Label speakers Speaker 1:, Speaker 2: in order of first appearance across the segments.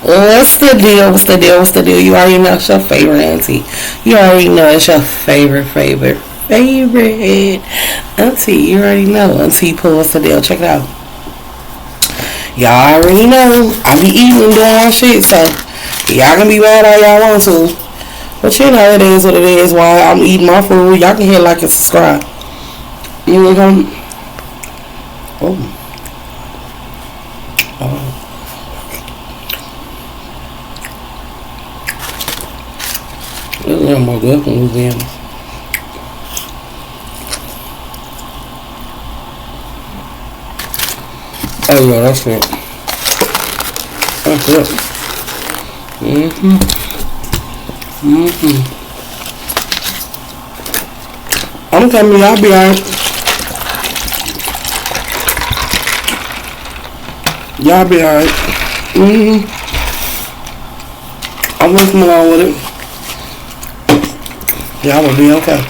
Speaker 1: What's the deal? What's the deal? What's the deal? You already know it's your favorite auntie. You already know it's your favorite auntie. You already know. Auntie Pooh, what's the deal? Check it out. Y'all already know I be eating and doing all shit, so y'all can be mad all y'all want to. But you know it is what it is. While I'm eating my food, y'all can hit like and subscribe. Mm-hmm. Oh. Oh. This is a little more good from Louisiana. Oh yeah, that's it. That's it. Mm-hmm. Mm-hmm. I'm telling you, I'll be alright. Y'all be alright. Mm-hmm. I'm working along with it. Y'all will be okay.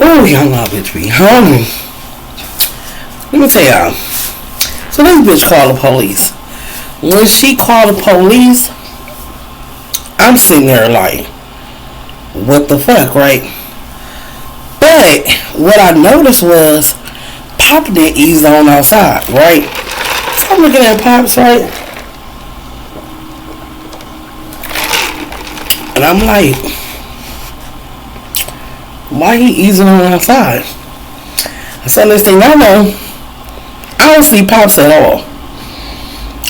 Speaker 1: Oh, y'all know bitch be hungry. Let me tell y'all. So this bitch called the police. When she called the police, I'm sitting there like, what the fuck, right? But what I noticed was Pop didn't ease on outside, right? So I'm looking at Pops, right? And I'm like, why he easing on outside? So next thing I know, I don't see Pops at all.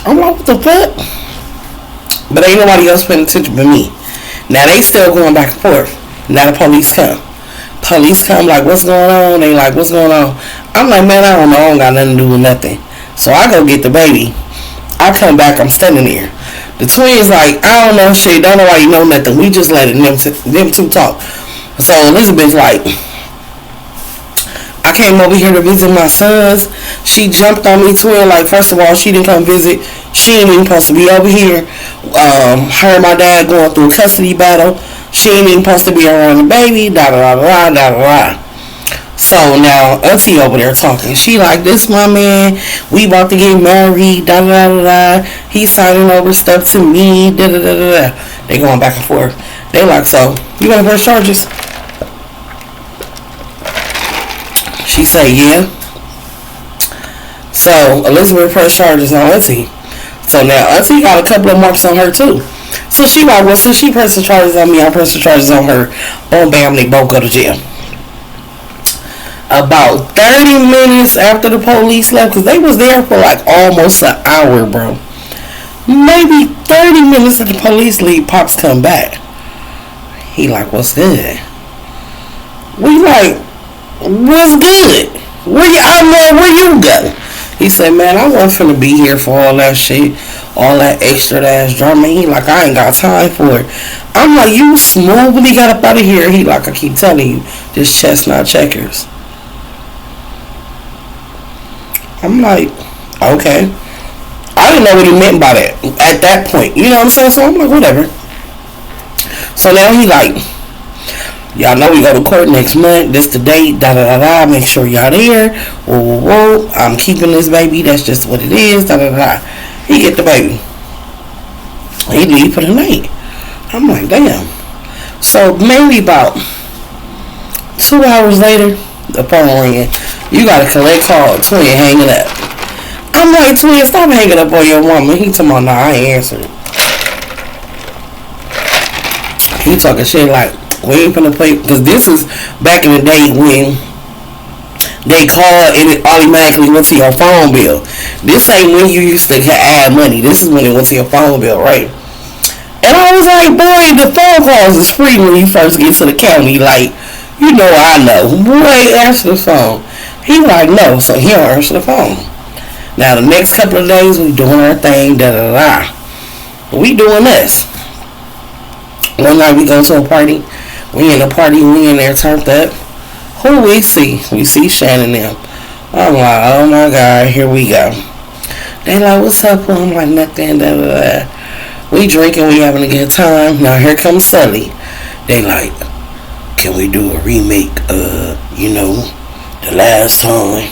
Speaker 1: I'm like, what the fuck? But ain't nobody else paying attention but me. Now they still going back and forth. Now the police come. Police come like, what's going on? They like, what's going on? I'm like, man, I don't know. I don't got nothing to do with nothing. So I go get the baby. I come back. I'm standing there. The twins like, I don't know shit. Don't know why you know nothing. We just letting them two talk. So Elizabeth like, I came over here to visit my sons. She jumped on me, twin. Like, first of all, she didn't come visit. She ain't even supposed to be over here. Her and my dad going through a custody battle. She ain't even supposed to be around the baby. Da da da da da da. So now Auntie over there talking. She like, this my man. We about to get married. Da da da da. He signing over stuff to me. Da da da da da. They going back and forth. They like, so you gonna press charges? She say, yeah. So Elizabeth pressed charges on Auntie. So now Auntie got a couple of marks on her too. So she like, well, since she pressed the charges on me, I pressed the charges on her. Boom, bam, they both go to jail. About 30 minutes after the police left, because they was there for like almost an hour, bro. Maybe 30 minutes after the police leave, Pops come back. He like, what's good? We like, what's good? Where you go? He said, man, I wasn't finna be here for all that shit, all that extra ass drama. He like, I ain't got time for it. I'm like, you smoothly got up out of here. He like, I keep telling you, this chestnut checkers. I'm like, okay. I didn't know what he meant by that at that point. You know what I'm saying? So I'm like, whatever. So now he like, y'all know we go to court next month. This the date. Da da da da. Make sure y'all there. Whoa whoa whoa. I'm keeping this baby. That's just what it is. Da da da. He get the baby. He leave for the night. I'm like, damn. So maybe about 2 hours later, the phone ringing. You got a collect call. Twin hanging up. I'm like, twin, stop hanging up on your woman. He talking about, nah, I ain't answering. He talking shit like, we ain't finna play, because this is back in the day when they called and it automatically went to your phone bill. This ain't when you used to add money. This is when it went to your phone bill, right? And I was like, boy, the phone calls is free when you first get to the county. Like, you know I know. Boy, answer the phone. He like, no, so he don't answer the phone. Now the next couple of days we doing our thing, da da da. We doing this. One night we go to a party. We in a party, we in there turned up. Who we see? We see Shannon them. I'm like, oh my God, here we go. They like, what's up? I'm like, nothing, da da da. We drinking, we having a good time. Now here comes Sully. They like, can we do a remake the last time?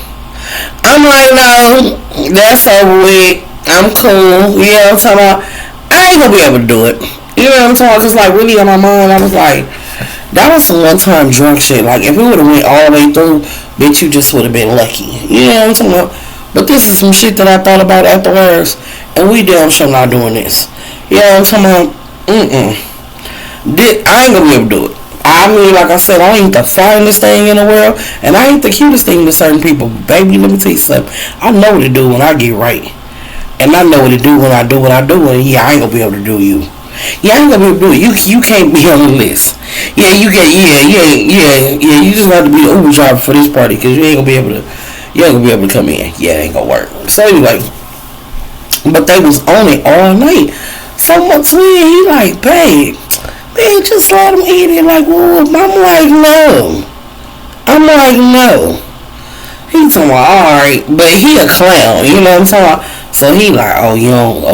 Speaker 1: I'm like, no, that's over with. I'm cool. You know what I'm talking about? I ain't gonna be able to do it. You know what I'm talking about? Cause like really on my mind, I was like, that was some one time drunk shit. Like if it would have went all the way through, bitch, you just would have been lucky. You know what I'm talking about? But this is some shit that I thought about afterwards, and we damn sure not doing this. You know what I'm talking about? I ain't gonna be able to do it. I mean, like I said, I ain't the finest thing in the world, and I ain't the cutest thing to certain people. Baby, let me tell you something. I know what to do when I get right. And I know what to do when I do what I do, and yeah, I ain't gonna be able to do you. Yeah, I ain't gonna be able to do it. You can't be on the list. Yeah, you can't, you just have to be the Uber driver for this party, because you ain't gonna be able to come in. Yeah, it ain't gonna work. So anyway, but they was on it all night. So my twin, he like, babe, man, just let him eat it. Like, well, I'm like, no. I'm like, no. He talking about, alright, but he a clown, you know what I'm talking about? So he like,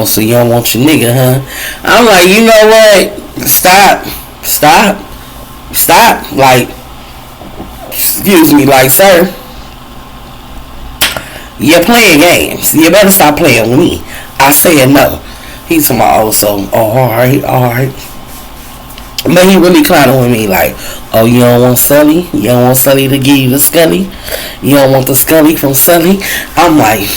Speaker 1: so you don't want your nigga, huh? I'm like, you know what? Stop. Like, excuse me, like, sir, you're playing games. You better stop playing with me. I said no. He's talking about, alright. But he really clowning with me like, oh, you don't want Sully? You don't want Sully to give you the Scully? You don't want the Scully from Sully? I'm like,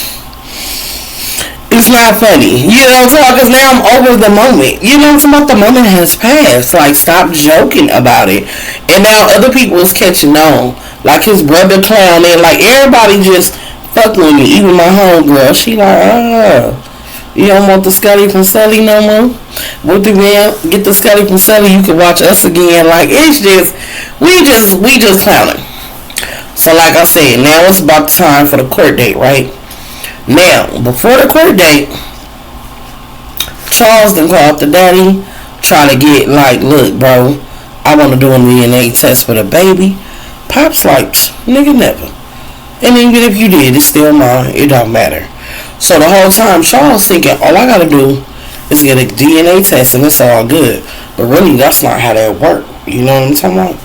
Speaker 1: it's not funny. You know what I'm talking about? Because now I'm over the moment. You know what I'm talking about? The moment has passed. Like, stop joking about it. And now other people is catching on. Like his brother clowning. Like, everybody just fucking with me. Even my homegirl. She like, you don't want the Scully from Sully no more? What the man get the Scully from Sully? You can watch us again. Like it's just we just clowning. So like I said, now it's about the time for the court date, right? Now before the court date, Charles then called the daddy, trying to get like, look, bro, I want to do a DNA test for the baby. Pop's like, nigga, never. And even if you did, it's still mine. It don't matter. So the whole time, Charles thinking, all I gotta do is get a DNA test and it's all good. But really, that's not how that worked. You know what I'm talking about?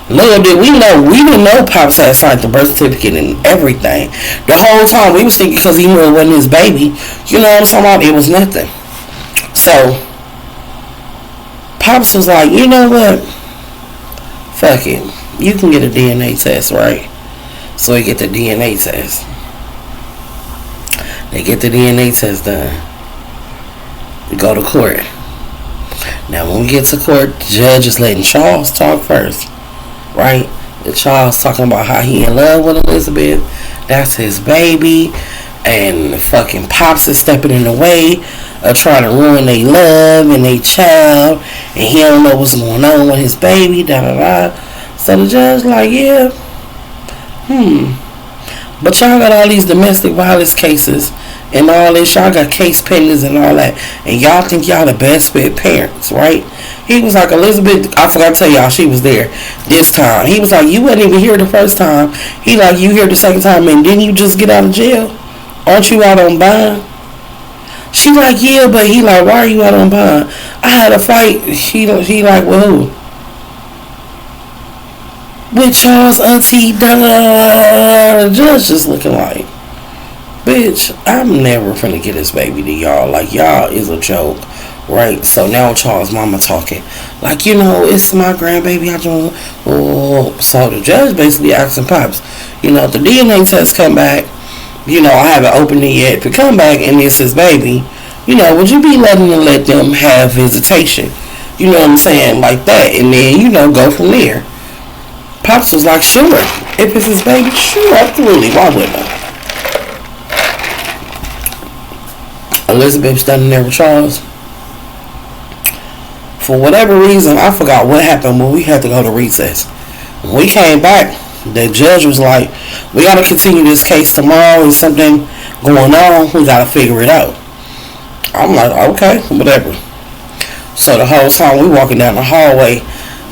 Speaker 1: Little did we didn't know Pops had signed the birth certificate and everything. The whole time, we was thinking because he knew it wasn't his baby. You know what I'm talking about? It was nothing. So, Pops was like, you know what? Fuck it. You can get a DNA test, right? So he get the DNA test. They get the DNA test done. We go to court. Now when we get to court, the judge is letting Charles talk first. Right? The Charles talking about how he in love with Elizabeth. That's his baby. And the fucking Pops is stepping in the way of trying to ruin their love and their child. And he don't know what's going on with his baby. So the judge like, yeah. But y'all got all these domestic violence cases and all this. Y'all got case pendings and all that. And y'all think y'all the best fit parents, right? He was like, Elizabeth, I forgot to tell y'all, she was there this time. He was like, you wasn't even here the first time. He like, you here the second time, and didn't you just get out of jail? Aren't you out on bond? She like, yeah, but he like, why are you out on bond? I had a fight. He like, well, who? With Charles' auntie, the judge just looking like, bitch, I'm never finna get this baby to y'all. Like, y'all is a joke, right? So now Charles' mama talking, like, you know, it's my grandbaby. So the judge basically asking Pops, you know, if the DNA test come back, you know, I haven't opened it yet. If it come back and it's his baby, you know, would you be let them have visitation? You know what I'm saying? Like that. And then, you know, go from there. Pops was like, sure. If it's his baby, sure, absolutely. Why wouldn't I? Elizabeth standing there with Charles. For whatever reason, I forgot what happened when we had to go to recess. When we came back, the judge was like, we got to continue this case tomorrow. There's something going on. We got to figure it out. I'm like, okay, whatever. So the whole time we walking down the hallway,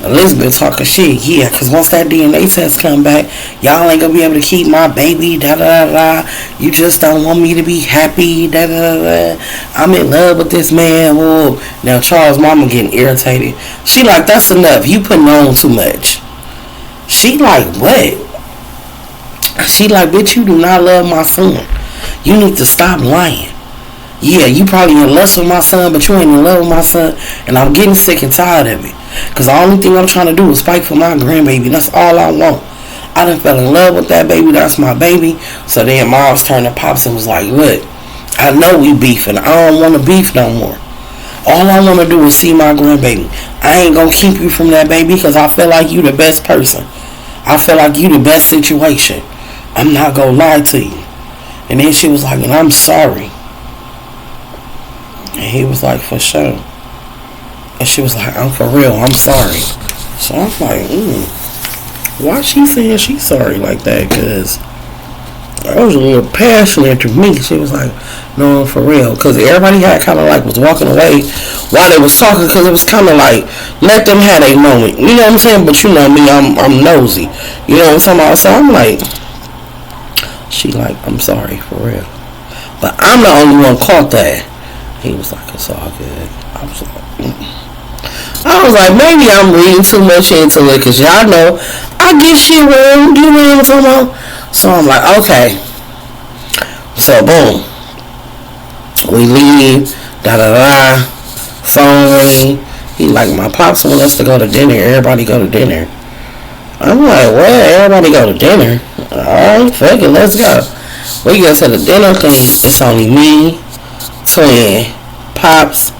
Speaker 1: Elizabeth talking shit, yeah, because once that DNA test come back, y'all ain't gonna be able to keep my baby, you just don't want me to be happy, I'm in love with this man, whoa. Now Charles' mama getting irritated. She like, that's enough, you putting on too much. She like, what? She like, bitch, you do not love my son. You need to stop lying. Yeah, you probably in lust with my son, but you ain't in love with my son. And I'm getting sick and tired of it. Because the only thing I'm trying to do is fight for my grandbaby. That's all I want. I done fell in love with that baby. That's my baby. So then Mom's turned to Pops and was like, look, I know we beefing. I don't want to beef no more. All I want to do is see my grandbaby. I ain't going to keep you from that baby because I feel like you the best person. I feel like you the best situation. I'm not going to lie to you. And then she was like, and I'm sorry. And he was like, for sure. And she was like, I'm for real. I'm sorry. So I'm like, why she saying she's sorry like that? Because I was a little passionate to me. She was like, no, for real. Because everybody had kind of like was walking away while they was talking. Because it was kind of like, let them have a moment. You know what I'm saying? But you know me, I'm nosy. You know what I'm talking about? So I'm like, she like, I'm sorry, for real. But I'm the only one caught that. He was like, it's all good. I was like, maybe I'm reading too much into it. Because y'all know, I get shit wrong. You know what I'm talking about? So I'm like, okay. So boom. We leave. Da-da-da. Phone ring. He like, my pops want us to go to dinner. Everybody go to dinner. I'm like, what? Everybody go to dinner? Alright, fuck it, let's go. We go to the dinner thing. It's only me, Twin, Pops,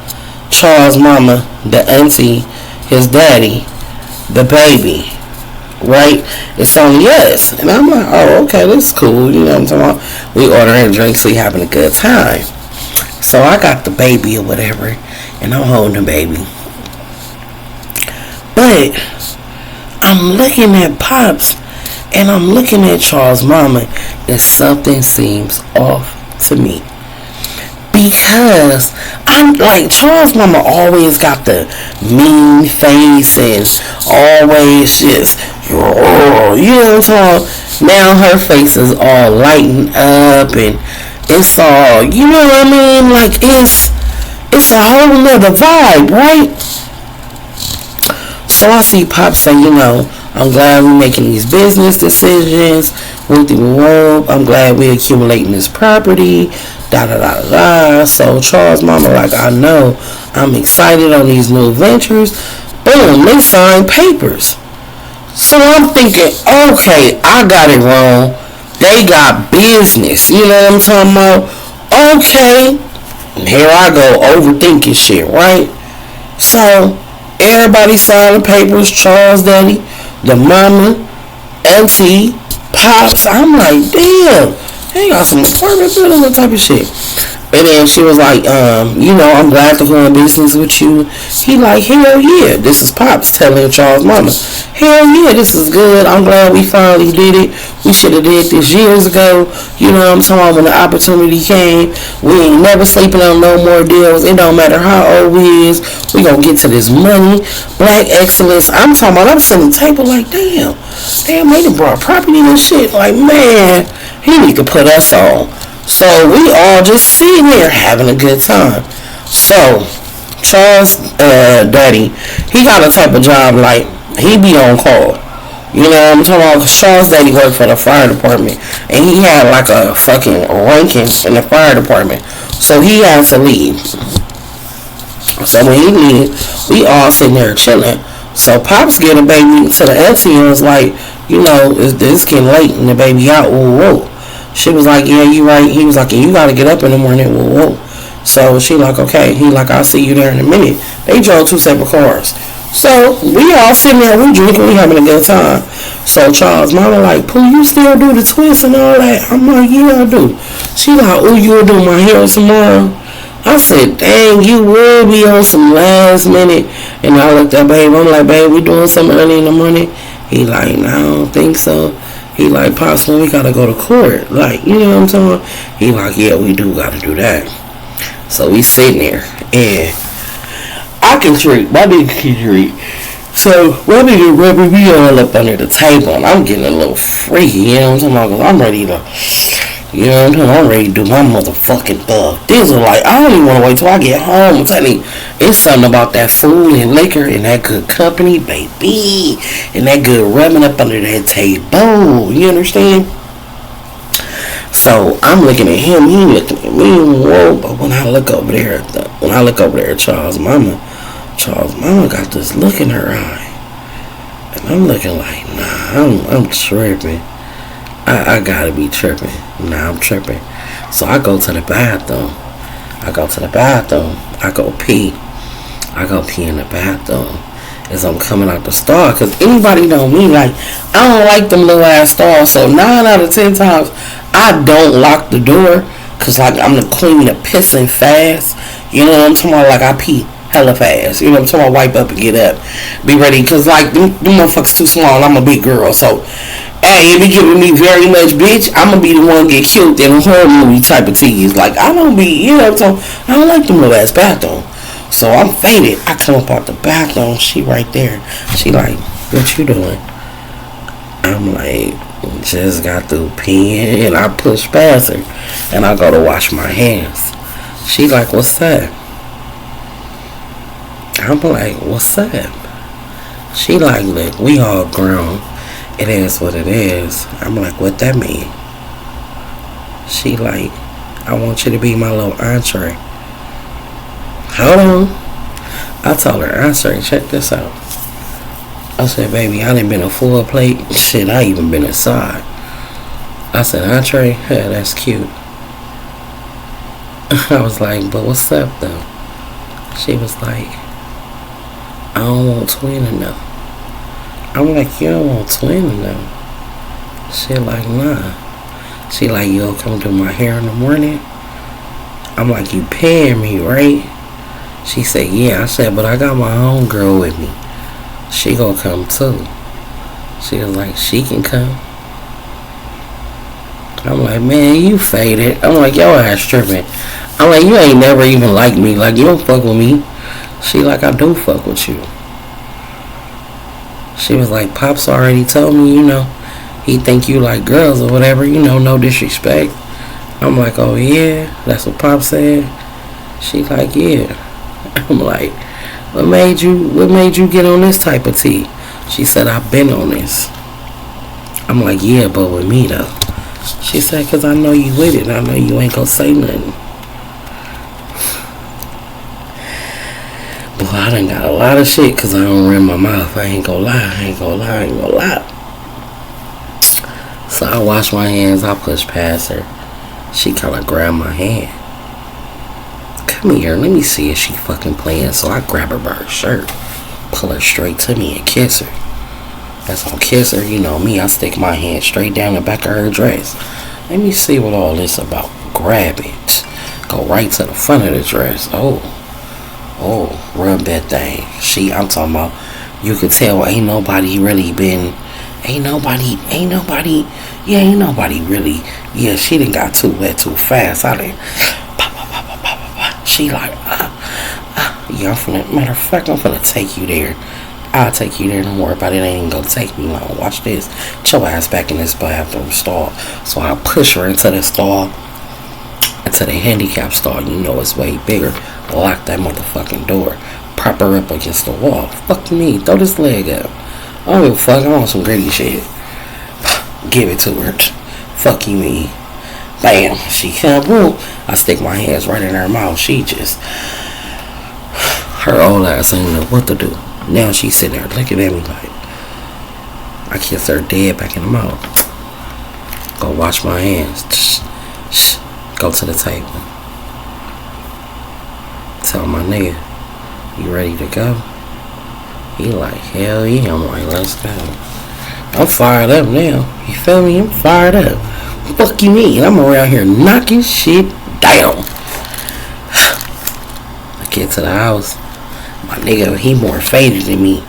Speaker 1: Charles' mama, the auntie, his daddy, the baby. Right? It's only us. And I'm like, oh, okay, this is cool. You know what I'm talking about? We ordering drinks, we having a good time. So I got the baby or whatever, and I'm holding the baby. But I'm looking at Pops, and I'm looking at Charles' mama, and something seems off to me. Because I'm like, Charles' mama always got the mean face and always just, you know what I'm talking about? Now her face is all lightened up and it's all, you know what I mean? Like it's a whole nother vibe, right? So I see Pop say, you know, I'm glad we're making these business decisions. I'm glad we're accumulating this property. Da-da-da-da-da. So Charles' mama like, I know. I'm excited on these new ventures. Boom, they signed papers. So I'm thinking, okay, I got it wrong. They got business. You know what I'm talking about? Okay. And here I go overthinking shit, right? So everybody signed the papers. Charles' daddy, the mama, auntie, Pops. I'm like, damn, they got some apartment building that type of shit. And then she was like, you know, I'm glad to go in business with you. He like, hell yeah. This is Pops telling Charles' mama, hell yeah, this is good. I'm glad we finally did it. We should have did this years ago. You know what I'm talking about? When the opportunity came, we ain't never sleeping on no more deals. It don't matter how old we is. We gonna get to this money. Black excellence. I'm talking about, I'm sitting at the table like, damn, they done brought property and shit. Like, man, he need to put us on. So we all just sitting there having a good time. So Charles' daddy, he got a type of job like he be on call. You know what I'm talking about? Cause Charles' daddy worked for the fire department, and he had like a fucking ranking in the fire department. So he had to leave. So when he leave, we all sitting there chilling. So Pops get a baby to the auntie and was like, you know, it's getting late and the baby out. Whoa. She was like, yeah, you right. He was like, yeah, you gotta get up in the morning. Whoa. So she like, okay. He like, I'll see you there in a minute. They drove 2 separate cars. So we all sitting there, we drinking, we having a good time. So Charles' mama like, Pooh, you still do the twist and all that? I'm like, yeah, I do. She like, oh, you will do my hair tomorrow? I said, dang, you will be on some last minute. And I looked at babe, I'm like, babe, we doing something early in the morning? He like, no, I don't think so. He like, Pops, we gotta go to court. Like, you know what I'm talking about? He like, yeah, we do gotta do that. So we sitting there, and I can drink. My nigga can drink. So my nigga rubbing me all up under the table, and I'm getting a little freaky, you know what I'm talking about? 'Cause I'm ready to You know what I'm saying? I'm ready to do my motherfucking stuff. This is like, I don't even want to wait till I get home. I'm telling you, it's something about that food and liquor and that good company, baby. And that good rubbing up under that table. You understand? So I'm looking at him, he looking at me, whoa. But when I look over there, Charles' mama got this look in her eye. And I'm looking like, nah, I'm tripping. I gotta be tripping. Nah, I'm tripping. So I go to the bathroom. I go pee. I go pee in the bathroom as I'm coming out the stall. Cause anybody know me, like, I don't like them little ass stalls. So 9 out of 10 times, I don't lock the door. Cause like I'm the queen of pissing fast. You know what I'm talking about? Like I pee hella fast. You know what I'm talking about? Wipe up and get up. Be ready. Cause like them motherfuckers too small and I'm a big girl. So hey, if you giving me very much, bitch, I'm gonna be the one get killed in a horror movie type of tease. Like, I don't be, you know, so I don't like them little ass bathroom. So I'm faded. I come up out the bathroom. She right there. She like, what you doing? I'm like, just got through peeing. And I push past her. And I go to wash my hands. She like, what's that? I'm like, what's that? She like, look, we all grown. It is what it is. I'm like, what that mean? She like, I want you to be my little entree. Hold on. I told her, entree, check this out. I said, baby, I done been a full plate. Shit, I even been inside. I said, entree? Yeah, that's cute. I was like, but what's up though? She was like, I don't want twin enough. I'm like, you don't want twin enough. She like, nah. She like, you'll come do my hair in the morning? I'm like, you paying me, right? She said, yeah. I said, but I got my own girl with me. She gonna come too. She was like, she can come. I'm like, man, you faded. I'm like, yo ass tripping. I'm like, you ain't never even liked me. Like, you don't fuck with me. She like, I do fuck with you. She was like, Pops already told me, you know, he think you like girls or whatever, you know, no disrespect. I'm like, oh yeah, that's what Pop said. She like, yeah. I'm like, what made you get on this type of tea? She said, I've been on this. I'm like, yeah, but with me though. She said, cause I know you with it. I know you ain't gonna say nothing. Boy, I done got a lot of shit cause I don't run my mouth. I ain't gonna lie. So I wash my hands, I push past her. She kinda grabbed my hand. Come here, let me see if she fucking playing. So I grab her by her shirt, pull her straight to me and kiss her. That's on kiss her, you know me, I stick my hand straight down the back of her dress. Let me see what all this about. Grab it. Go right to the front of the dress. Oh, rub that thing. I'm talking about, you could tell ain't nobody really, yeah, she done got too wet too fast. I done, she like, yeah, matter of fact, I'm finna take you there. I'll take you there, don't worry about it, it ain't gonna take me long. Watch this. Get your ass back in this bathroom stall. So I push her into the stall, into the handicap stall. You know it's way bigger. Lock that motherfucking door. Prop her up against the wall. Fuck me, throw this leg up. I don't give a fuck, I want some gritty shit. Give it to her. Fuck you me. Bam, she come, boom. I stick my hands right in her mouth. She just, her old ass ain't know what to do. Now she's sitting there looking at me like, I kiss her dead back in the mouth. Go wash my hands. Go to the table. Tell my nigga, you ready to go? He like, hell yeah. I'm like, let's go. I'm fired up now. You feel me? I'm fired up. Fuck you mean? I'm around here knocking shit down. I get to the house. My nigga, he more faded than me.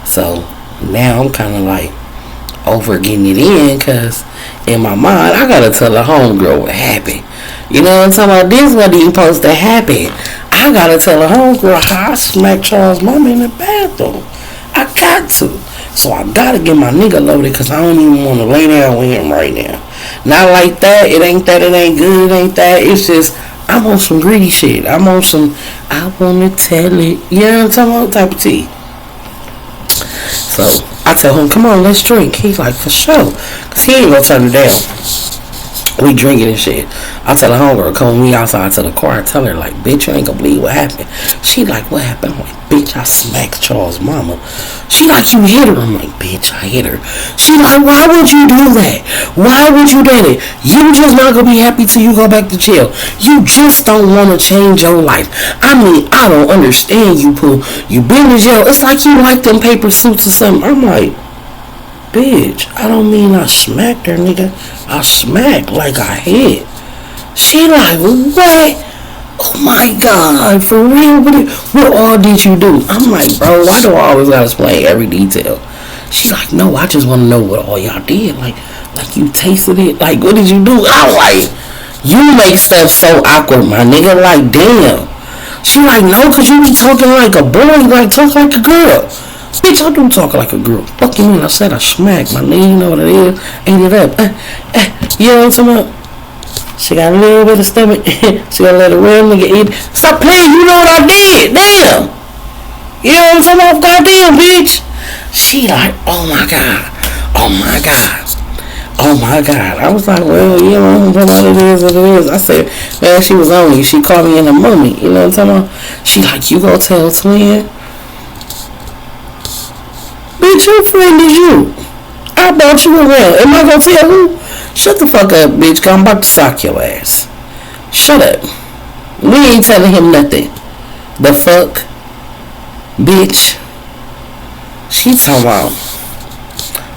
Speaker 1: So now I'm kind of like over getting it in, cause in my mind I gotta tell the homegirl what happened. You know what I'm talking about? This wasn't even supposed to happen. I gotta tell the homegirl how I smacked Charles' mama in the bathroom. I got to. So I gotta get my nigga loaded, cause I don't even want to lay down with him right now. Not like that. It ain't that. It ain't good. It ain't that. It's just I'm on some greedy shit. I'm on some. I wanna tell it. You know what I'm talking about? Type of tea. So I tell him, come on, let's drink. He's like, for sure, cause he ain't gonna turn it down. We drinking and shit. I tell the homegirl, come with me outside to the car. I tell her, like, bitch, you ain't gonna believe what happened. She like, what happened? I'm like, bitch, I smacked Charles' mama. She like, you hit her? I'm like, bitch, I hit her. She like, why would you do that? Why would you do it? You just not gonna be happy till you go back to jail. You just don't want to change your life. I mean, I don't understand you, Pooh. You been to jail. It's like you like them paper suits or something. I'm like, bitch, I don't mean I smacked her, nigga. I smacked like I hit. She like, what? Oh my God, for real? What all did you do? I'm like, bro, why do I always gotta explain every detail? She's like, no, I just want to know what all y'all did. Like you tasted it. Like, what did you do? I'm like, you make stuff so awkward, my nigga. Like, damn. She like, no, cause you be talking like a boy, like talk like a girl. Bitch, I don't talk like a girl. Fuck you mean? I said I smacked my nigga. You know what it is? Ain't it up? You know what I'm talking about? She got a little bit of stomach. She gonna let a real nigga eat. Stop playing. You know what I did. Damn. You know what I'm talking about? Goddamn, bitch. She like, oh my God. Oh my God. Oh my God. I was like, well, you know what it is, what it is. I said, man, she was on me. She caught me in a moment. You know what I'm talking about? She like, you gonna tell Twin? Bitch, your friend is you. I bought you around. Am I gonna tell who? Shut the fuck up, bitch, cause I'm about to sock your ass. Shut up. We ain't telling him nothing. The fuck? Bitch. She talking about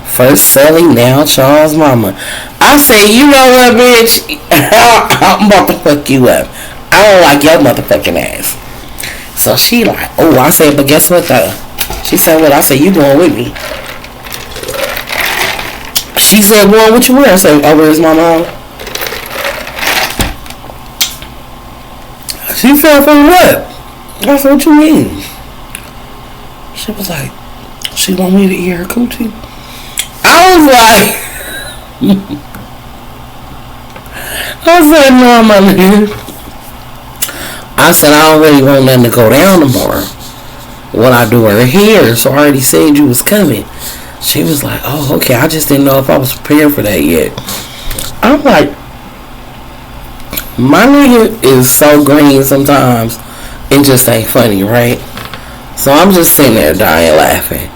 Speaker 1: first selling, now Charles' mama. I say, you know what, bitch? I'm about to fuck you up. I don't like your motherfucking ass. So she like, oh, I said, but guess what though? She said, what? I said, you going with me. She said, well, what you wear? I said, oh, where's my mom? She said, for what? I said, what you mean? She was like, she want me to eat her coochie? I was like, I said, no, my nigga. I said, I don't really want nothing to go down tomorrow. When I do her hair, so I already said you was coming. She was like, oh, okay, I just didn't know if I was prepared for that yet. I'm like, my nigga is so green sometimes, it just ain't funny, right? So I'm just sitting there dying laughing.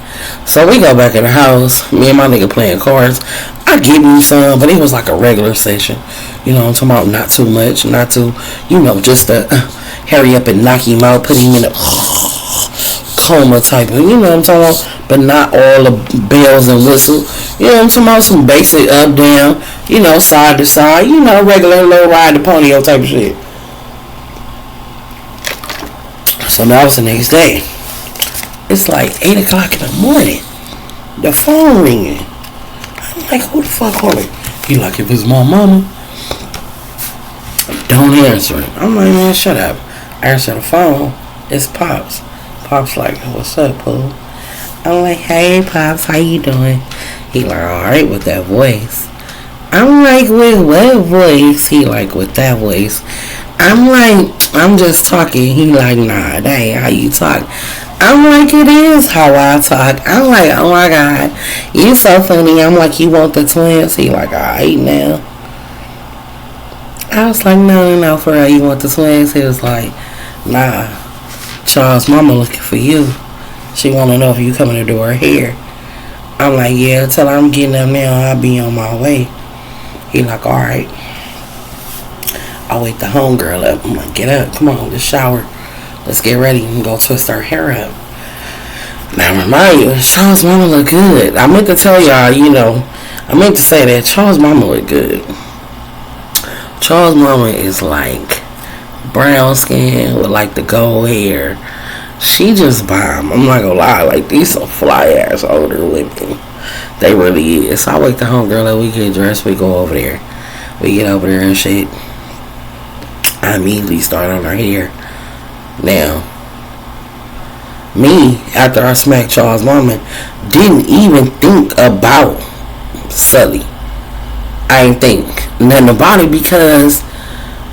Speaker 1: So we go back in the house, me and my nigga playing cards. I give him some, but it was like a regular session. You know what I'm talking about? Not too much, not too, you know, just to hurry up and knock him out, put him in a coma type of, you know what I'm talking about? But not all the bells and whistles. You know what I'm talking about? Some basic up, down, you know, side to side, you know, regular low ride the ponyo type of shit. So that was the next day. It's like 8 o'clock in the morning. The phone ringing. I'm like, who the fuck calling? He like, if it's my mama, don't answer it. I'm like, man, shut up. I answer the phone. It's Pops. Pops like, what's up, Pooh? I'm like, hey, Pops, how you doing? He like, alright with that voice. I'm like, with what voice? He like, with that voice. I'm like, I'm just talking. He like, nah, that ain't how you talk. I'm like, it is how I talk. I'm like, oh my God, you so funny. I'm like, you want the twins? He like, alright now. I was like, no, for real, you want the twins? He was like, nah, Charles' mama looking for you. She want to know if you coming to do her hair. I'm like, yeah, tell her I'm getting up now. I'll be on my way. He like, alright. I wake the homegirl up. I'm like, get up, come on, let's shower. Let's get ready and go twist our hair up. Now, remind you, Charles' mama look good. I meant to tell y'all, you know, I meant to say that Charles' mama look good. Charles' mama is like brown skin with like the gold hair. She just bomb. I'm not gonna lie, like these some fly ass older women. They really is. So I wake the homegirl up, we get dressed, we go over there. We get over there and shit. I immediately start on her hair. Now, me, after I smacked Charles' mama, didn't even think about Sully. I ain't think nothing about it because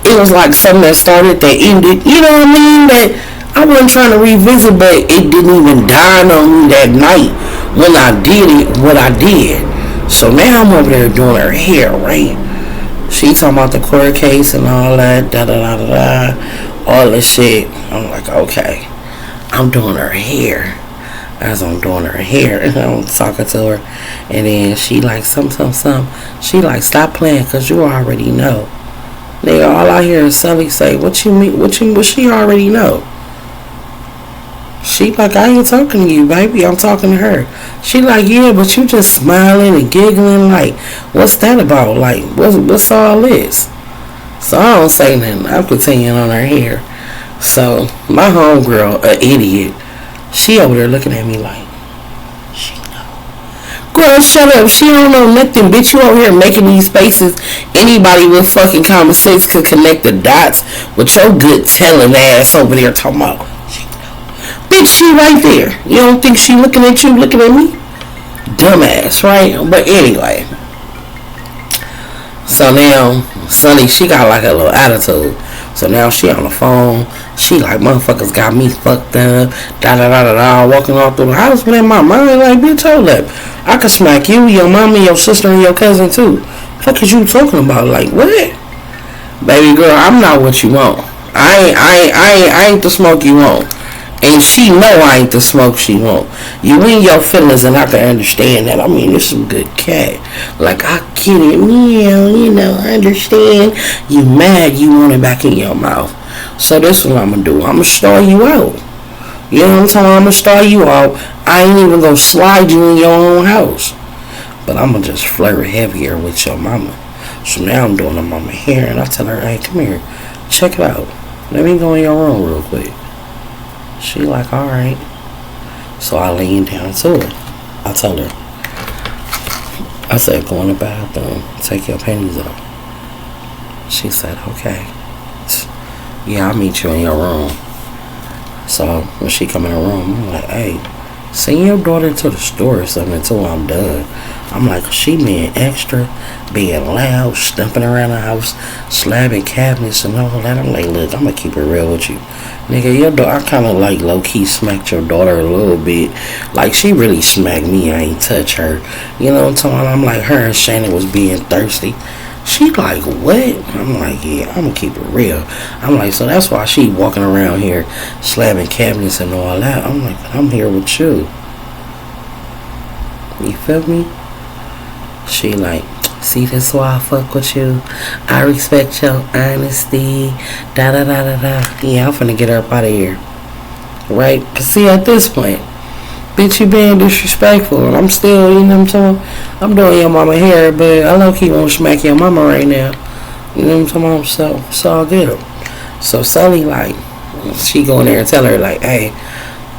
Speaker 1: it was like something that started that ended. You know what I mean? That I wasn't trying to revisit, but it didn't even dawn on me that night when I did it, what I did. So now I'm over there doing her hair, right? She talking about the court case and all that, da da da da da, all this shit. I'm like, okay, I'm doing her hair. As I'm doing her hair, and I'm talking to her, and then she like some. She like, stop playing, cause you already know. Nigga, all I hear is Sally say, what you mean? What she already know? She like, I ain't talking to you, baby. I'm talking to her. She like, yeah, but you just smiling and giggling. Like, what's that about? Like, what's all this? So I don't say nothing. I'm continuing on her hair. So my homegirl, an idiot, she over there looking at me like, she know. Girl, shut up. She don't know nothing, bitch. You over here making these faces. Anybody with fucking common sense could connect the dots with your good telling ass over there talking about, she know. Bitch, she right there. You don't think she looking at you, looking at me? Dumbass, right? But anyway. So now, Sunny, she got like a little attitude. So now she on the phone. She like, motherfuckers got me fucked up. Da da da da da. Walking all through the house, man. My mind like, bitch, hold up. I could smack you, your mama, your sister, and your cousin too. What is you talking about? Like, what? Baby girl, I'm not what you want. I ain't the smoke you want. And she know I ain't the smoke she want. You in your feelings, and I can understand that. I mean, this is a good cat. Like, I get it. You know, I understand. You mad, you want it back in your mouth. So this is what I'm going to do. I'm going to start you out. You know what I'm saying? I'm going to start you out. I ain't even going to slide you in your own house. But I'm going to just flirt heavier with your mama. So now I'm doing her mama hair, and I tell her, hey, come here. Check it out. Let me go in your room real quick. She like, alright. So I leaned down to her. I told her, I said, go in the bathroom, take your panties off. She said, okay. Yeah, I'll meet you in your room. So when she come in her room, I'm like, hey, send your daughter to the store or something until I'm done. I'm like, she being extra, being loud, stumping around the house, slamming cabinets and all that. I'm like, look, I'm gonna keep it real with you. Nigga, your daughter, I kind of like low-key smacked your daughter a little bit. Like, she really smacked me. I ain't touch her. You know what I'm talking about? I'm like, her and Shannon was being thirsty. She like, what? I'm like, yeah, I'm gonna keep it real. I'm like, so that's why she walking around here slamming cabinets and all that. I'm like, I'm here with you. You feel me? She like, see, that's why I fuck with you. I respect your honesty. Da da da da da. Yeah, I'm finna get her up out of here. Right? Cause see, at this point, bitch, you being disrespectful, and I'm still, you know what I'm saying? I'm doing your mama hair, but I low key won't smack your mama right now. You know what I'm talking about? So it's all good. So Sully, like, she go in there and tell her, like, hey,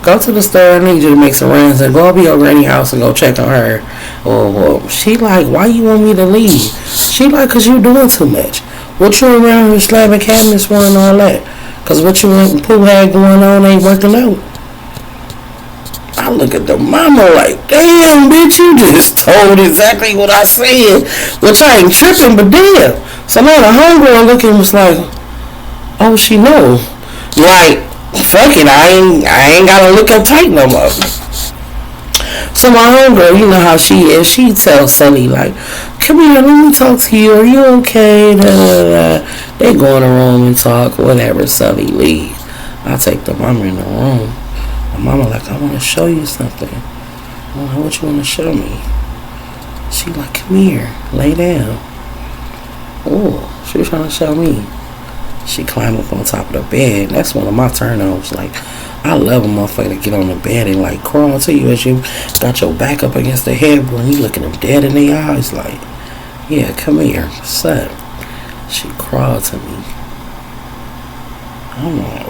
Speaker 1: go to the store, I need you to make some runs and go up to your granny house and go check on her. Or she like, why you want me to leave? She like, cause you doing too much. What you around here slamming cabinets for and all that? Cause what you and Pooh had going on ain't working out. I look at the mama like, damn, bitch, you just told exactly what I said. Which I ain't tripping, but damn. So now the homegirl looking was like, oh, she know. Like, fuck it, I ain't gotta look up tight no more. So my homegirl, you know how she is. She tells Sully like, come here, let me talk to you. Are you okay? Da, da, da. They go in the room and talk, whatever. Sully leave. I take the mama in the room. My mama like, I want to show you something. I don't know what you want to show me. She like, come here, lay down. Oh, she was trying to show me. She climbed up on top of the bed. That's one of my turn-ons. Like, I love a motherfucker to get on the bed and like crawl to you as you got your back up against the headboard and you looking them dead in their eyes like, yeah, come here, what's up? She crawled to me. I'm like,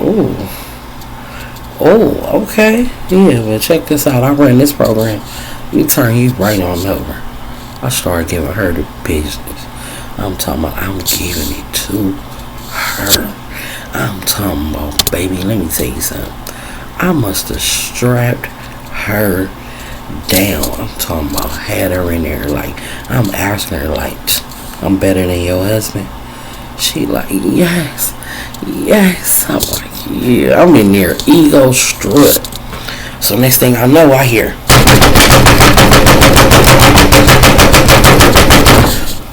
Speaker 1: oh, okay. Yeah, but check this out. I run this program. You turn you right on over. I started giving her the business. I'm talking about I'm giving it to her. I'm talking about, baby, let me tell you something. I must have strapped her down. I'm talking about had her in there like, I'm asking her like, I'm better than your husband. She like, yes, yes. I'm like, yeah. I'm in there, ego strut. So next thing I know, I hear,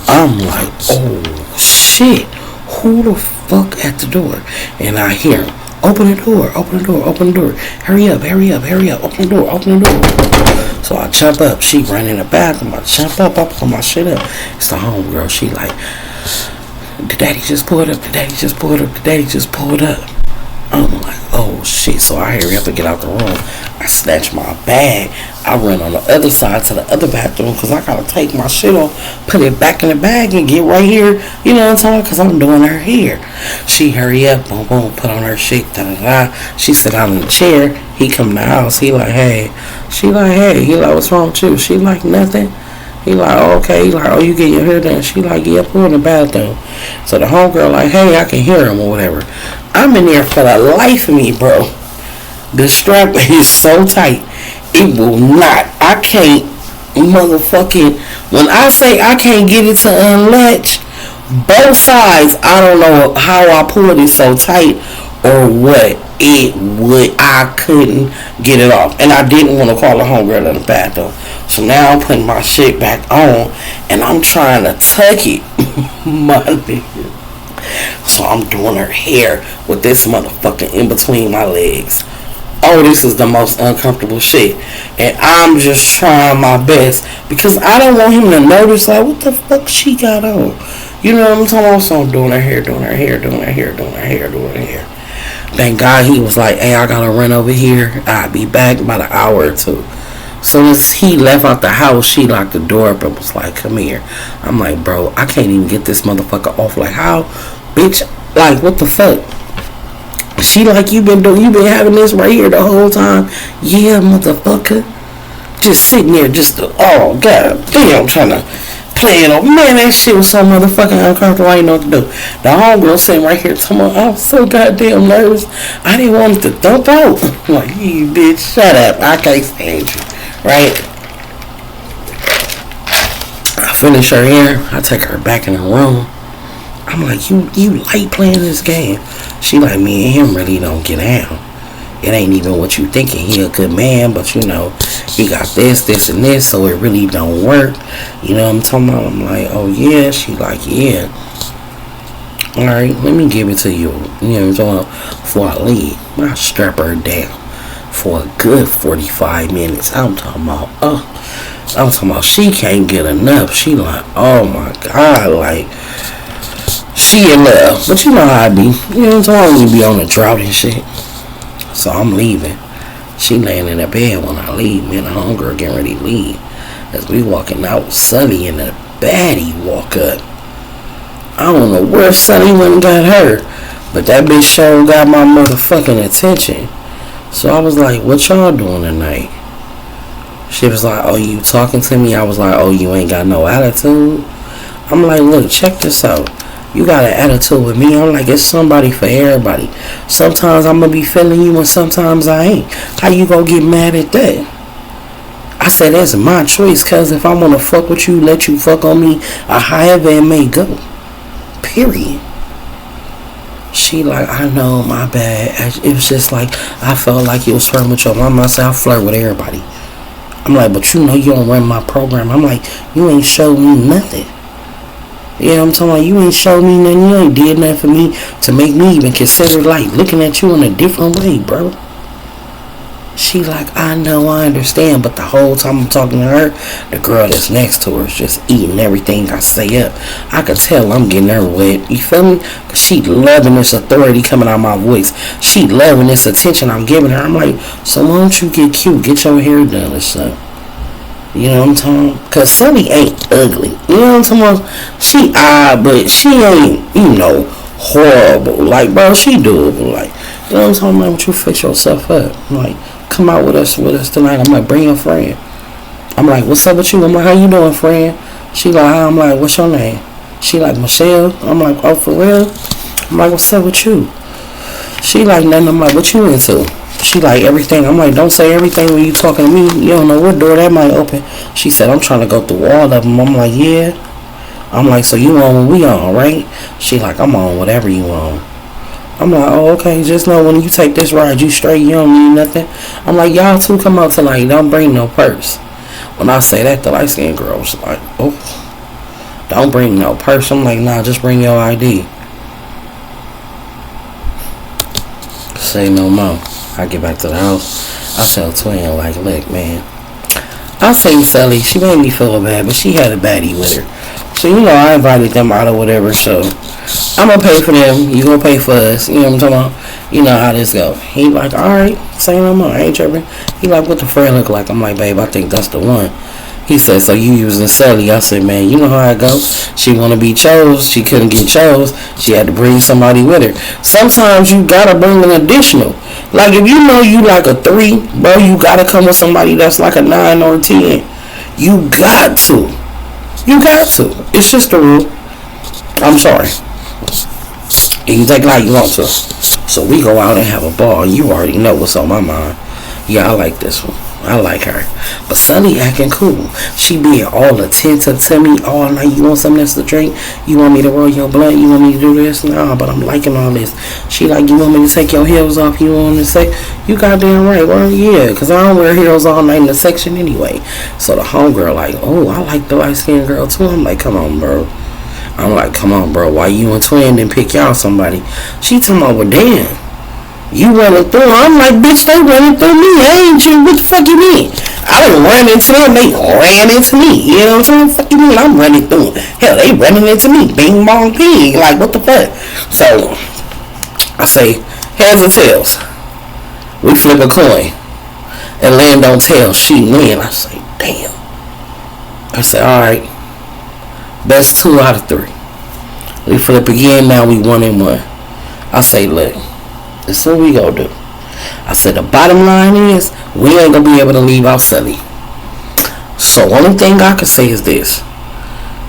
Speaker 1: I'm like, oh shit, who the fuck at the door? And I hear, open the door, open the door, open the door. Hurry up, hurry up, hurry up, open the door, open the door. So I jump up, she run in the bathroom, I jump up, I pull my shit up. It's the homegirl, she like, the daddy just pulled up, the daddy just pulled up, the daddy just pulled up. I'm like, oh shit. So I hurry up and get out the room. I snatch my bag. I run on the other side to the other bathroom because I gotta take my shit off, put it back in the bag and get right here. You know what I'm talking? Because I'm doing her hair. She hurry up, boom, boom, put on her shit, da da da. She sit down in the chair. He come in the house. He like, hey. She like, hey. He like, what's wrong with you? She like, nothing. He like, oh, okay. He like, oh, you get your hair done. She like, yeah, put in the bathroom. So the homegirl like, hey, I can hear him or whatever. I'm in there for the life of me, bro. The strap is so tight. It will not. I can't motherfucking. When I say I can't get it to unlatch, both sides, I don't know how I pulled it so tight or what. I couldn't get it off. And I didn't want to call the homegirl in the bathroom. So now I'm putting my shit back on and I'm trying to tuck it. My nigga. So I'm doing her hair with this motherfucker in between my legs. Oh, this is the most uncomfortable shit. And I'm just trying my best because I don't want him to notice, like, what the fuck she got on? You know what I'm talking about? So I'm doing her hair, doing her hair, doing her hair, doing her hair, doing her hair. Thank God he was like, hey, I gotta run over here. I'll be back in about an hour or two. So as he left out the house, she locked the door up and was like, come here. I'm like, bro, I can't even get this motherfucker off. Like, how? Bitch, like, what the fuck? She like, you been having this right here the whole time? Yeah, motherfucker. Just sitting there, oh, god damn, trying to play it on. Man, that shit was so motherfucking uncomfortable. I didn't know what to do. The homegirl sitting right here, I'm so goddamn nervous. I didn't want it to dump out. I'm like, you bitch, shut up. I can't stand you. Right? I finish her hair. I take her back in the room. I'm like, you like playing this game? She like, me and him really don't get down. It ain't even what you thinking. He a good man, but you know, he got this, and this, so it really don't work. You know what I'm talking about? I'm like, oh yeah. She like, yeah. Alright, let me give it to you. You know what I'm talking about? Before I leave, I strap her down for a good 45 minutes. I'm talking about, she can't get enough. She like, oh my god, like, she in love. But you know how I be. You know what I'm talking about? We be on the drought and shit. So I'm leaving. She laying in the bed when I leave. Me and the homegirl getting ready to leave. As we walking out, Sunny and the baddie walk up. I don't know where Sunny went and got her, but that bitch sure got my motherfucking attention. So I was like, what y'all doing tonight? She was like, oh, you talking to me? I was like, oh, you ain't got no attitude? I'm like, look, check this out. You got an attitude with me. I'm like, it's somebody for everybody. Sometimes I'm going to be feeling you and sometimes I ain't. How you going to get mad at that? I said, that's my choice, cuz if I want to fuck with you, let you fuck on me, or however it may go. Period. She like, I know, my bad. It was just like, I felt like you was flirting with your mama. I said, I flirt with everybody. I'm like, but you know you don't run my program. I'm like, you ain't showed me nothing. You know what I'm talking about? You ain't showed me nothing. You ain't did nothing for me to make me even consider, like, looking at you in a different way, bro. She like, I know, I understand. But the whole time I'm talking to her, the girl that's next to her is just eating everything I say up. I could tell I'm getting her wet. You feel me? Cause she loving this authority coming out of my voice. She loving this attention I'm giving her. I'm like, so why don't you get cute? Get your hair done or something. You know what I'm talking about? Cause Sunny ain't ugly. You know what I'm talking about? She odd, but she ain't, you know, horrible. Like, bro, she doable. Like, you know what I'm talking about? Don't you fix yourself up? I'm like, come out with us tonight. I'm like, bring your friend. I'm like, what's up with you? I'm like, how you doing, friend? She like, hi. I'm like, what's your name? She like, Michelle. I'm like, oh, for real? I'm like, what's up with you? She like, nothing. I'm like, what you into? She like, everything. I'm like, don't say everything when you talking to me. You don't know what door that might open. She said, I'm trying to go through all of them. I'm like, yeah. I'm like, so you on what we on, right? She like, I'm on whatever you on. I'm like, oh, okay, just know when you take this ride, you straight, you don't need nothing. I'm like, y'all two come up tonight, don't bring no purse. When I say that, the light skinned girl was like, oh, don't bring no purse. I'm like, nah, just bring your ID. Say no more. I get back to the house. I tell Twin, like, look, man, I say Sally, she made me feel bad, but she had a baddie with her. So, you know, I invited them out or whatever, so I'm gonna pay for them, you gonna pay for us, you know what I'm talking about? You know how this go. He like, alright, say no more, I ain't tripping. He like, what the friend look like? I'm like, babe, I think that's the one. He said, so you using Sally? I said, man, you know how it goes. She want to be chose. She couldn't get chose. She had to bring somebody with her. Sometimes you got to bring an additional. Like, if you know you like a 3, bro, you got to come with somebody that's like a 9 or a 10. You got to. You got to. It's just a rule. I'm sorry. You can take it like you want to. So we go out and have a ball. You already know what's on my mind. Yeah, I like this one. I like her. But Sunny acting cool. She being all attentive to me all night. You want something else to drink? You want me to roll your blunt? You want me to do this? Nah, but I'm liking all this. She like, you want me to take your heels off? You want me to say? You goddamn right. Well, yeah, because I don't wear heels all night in the section anyway. So the homegirl like, oh, I like the light-skinned girl too. I'm like, come on, bro. I'm like, come on, bro. Why you and Twin didn't pick y'all somebody? She talking about, well, damn. You running through. I'm like, bitch, they running through me. I ain't you. What the fuck you mean? I didn't run into them. They ran into me. You know what I'm saying? Fuck you mean? I'm running through them. Hell, they running into me. Bing, bong, ping. Like, what the fuck? So, I say, heads or tails. We flip a coin. And land on tails. She win. I say, damn. I say, alright. Best 2 out of 3. We flip again. Now we 1 and 1. I say, look. This is what we gonna do. I said the bottom line is we ain't gonna be able to leave out Sally. So only thing I can say is this.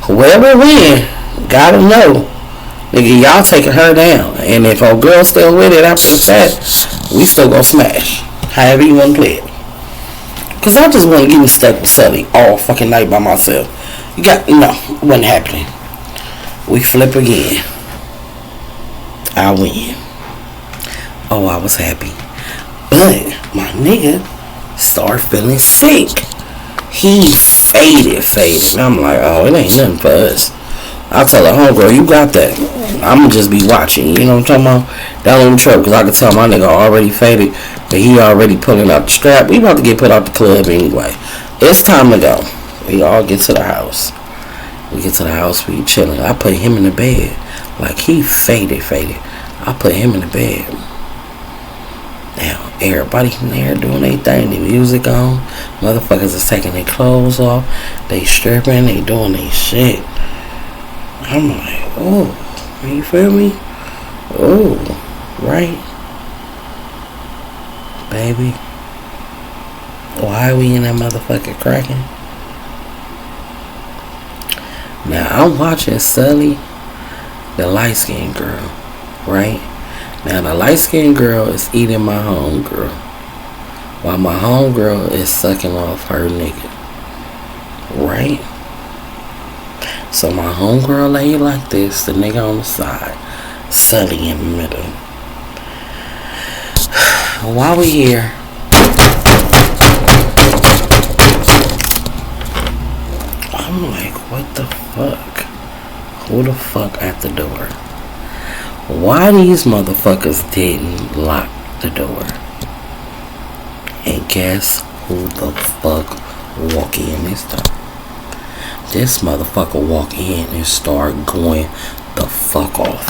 Speaker 1: Whoever win, gotta know, nigga, y'all taking her down. And if our girl still with it after that, we still gonna smash. However you wanna play it. Cause I just wanna get stuck with Sally all fucking night by myself. You got no, it wasn't happening. We flip again. I win. Oh, I was happy. But my nigga started feeling sick. He faded. I'm like, oh, it ain't nothing for us. I tell her, homegirl, you got that. I'ma just be watching. You know what I'm talking about? Down on the truck, because I could tell my nigga already faded. But he already pulling out the strap. We about to get put out the club anyway. It's time to go. We all get to the house. We get to the house, we chilling. I put him in the bed. Like, he faded. I put him in the bed. Now, everybody in there doing their thing, the music on. Motherfuckers is taking their clothes off. They stripping, they doing their shit. I'm like, oh, you feel me? Oh, right? Baby. Why are we in that motherfucker cracking? Now, I'm watching Sully, the light-skinned girl, right? Now, the light-skinned girl is eating my homegirl, while my homegirl is sucking off her nigga, right? So, my homegirl lay like this, the nigga on the side, Sully in the middle. While we here, I'm like, what the fuck? Who the fuck at the door? Why these motherfuckers didn't lock the door? And guess who the fuck walk in this time? This motherfucker walk in and start going the fuck off.